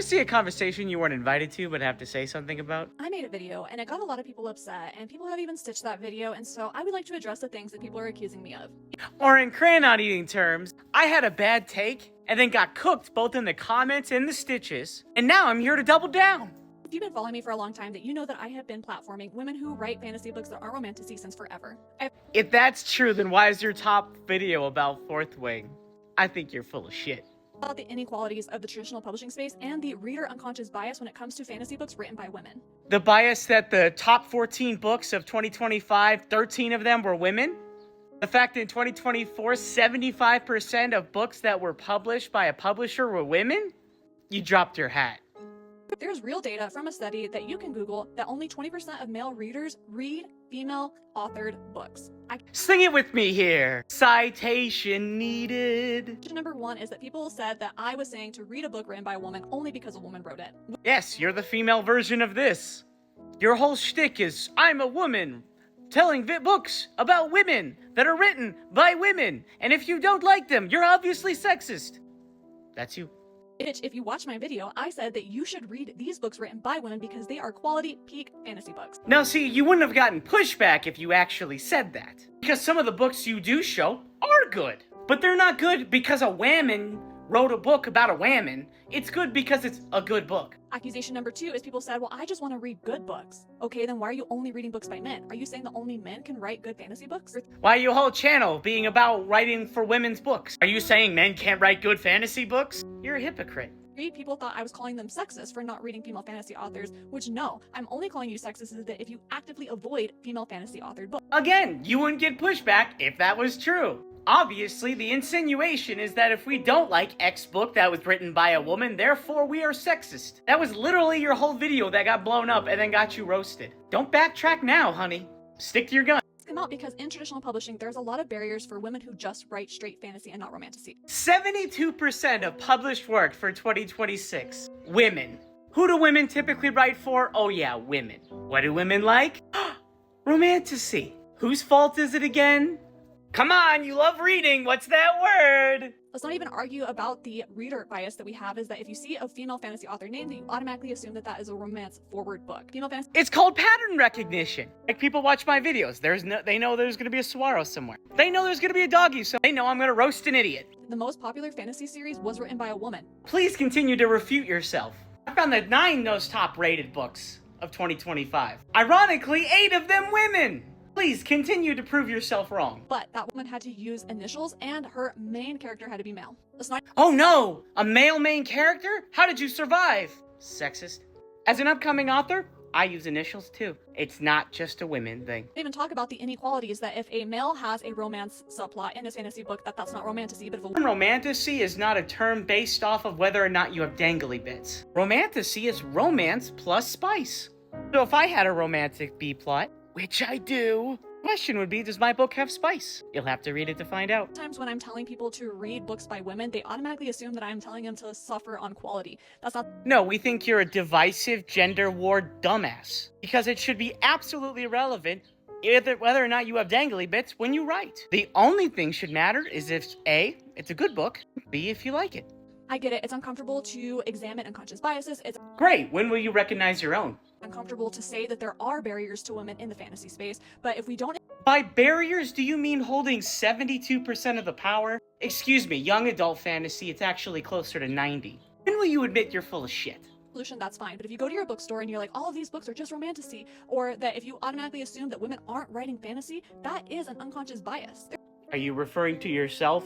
see a conversation you weren't invited to but have to say something about? I made a video and it got a lot of people upset, and people have even stitched that video, and so I would like to address the things that people are accusing me of. Or in crayon eating terms, I had a bad take and then got cooked both in the comments and the stitches, and now I'm here to double down. If you've been following me for a long time, that you know that I have been platforming women who write fantasy books that aren't romantic since forever. If that's true, then why is your top video about Fourth Wing? I think you're full of shit. About the inequalities of the traditional publishing space and the reader unconscious bias when it comes to fantasy books written by women. The bias that the top 14 books of 2025, 13 of them were women? The fact that in 2024, 75% of books that were published by a publisher were women? You dropped your hat. There's real data from a study that you can Google that only 20% of male readers read female-authored books. Sing it with me here. Citation needed. Number one is that people said that I was saying to read a book written by a woman only because a woman wrote it. Yes, you're the female version of this. Your whole shtick is, I'm a woman, telling books about women that are written by women, and if you don't like them, you're obviously sexist. That's you. Bitch, if you watch my video, I said that you should read these books written by women because they are quality, peak fantasy books. Now see, you wouldn't have gotten pushback if you actually said that. Because some of the books you do show are good. But they're not good because a whammon wrote a book about a whammon. It's good because it's a good book. Accusation number two is people said, well, I just want to read good books. Okay, then why are you only reading books by men? Are you saying that only men can write good fantasy books? Why are your whole channel being about writing for women's books? Are you saying men can't write good fantasy books? You're a hypocrite. People thought I was calling them sexist for not reading female fantasy authors, which no, I'm only calling you sexist is that if you actively avoid female fantasy authored books. Again, you wouldn't get pushback if that was true. Obviously, the insinuation is that if we don't like X book that was written by a woman, therefore we are sexist. That was literally your whole video that got blown up and then got you roasted. Don't backtrack now, honey. Stick to your gun. Come out because in traditional publishing, there's a lot of barriers for women who just write straight fantasy and not romantasy. 72% of published work for 2026. Women. Who do women typically write for? Oh yeah, women. What do women like? Romantasy. Whose fault is it again? Come on, you love reading. What's that word? Let's not even argue about the reader bias that we have is that if you see a female fantasy author name, that you automatically assume that that is a romance-forward book. Female fantasy. It's called pattern recognition. Like people watch my videos. They know there's gonna be a saguaro somewhere. They know there's gonna be a doggy somewhere. They know I'm gonna roast an idiot. The most popular fantasy series was written by a woman. Please continue to refute yourself. I found that 9 most top-rated books of 2025. Ironically, 8 of them women. Please continue to prove yourself wrong. But that woman had to use initials and her main character had to be male. Oh no! A male main character? How did you survive? Sexist. As an upcoming author, I use initials too. It's not just a women thing. They even talk about the inequalities that if a male has a romance subplot in his fantasy book, that's not romantasy, but if a romantasy is not a term based off of whether or not you have dangly bits. Romantasy is romance plus spice. So if I had a romantic B-plot, which I do, the question would be, does my book have spice? You'll have to read it to find out. Sometimes when I'm telling people to read books by women, they automatically assume that I'm telling them to suffer on quality. That's not. No, we think you're a divisive, gender war dumbass. Because it should be absolutely irrelevant whether or not you have dangly bits when you write. The only thing should matter is if A, it's a good book, B, if you like it. I get it. It's uncomfortable to examine unconscious biases. It's great. When will you recognize your own? Uncomfortable to say that there are barriers to women in the fantasy space, but if we don't. By barriers, do you mean holding 72% of the power? Excuse me, young adult fantasy, it's actually closer to 90. When will you admit you're full of shit? Solution, that's fine. But if you go to your bookstore and you're like, all of these books are just romantasy, or that if you automatically assume that women aren't writing fantasy, that is an unconscious bias. Are you referring to yourself?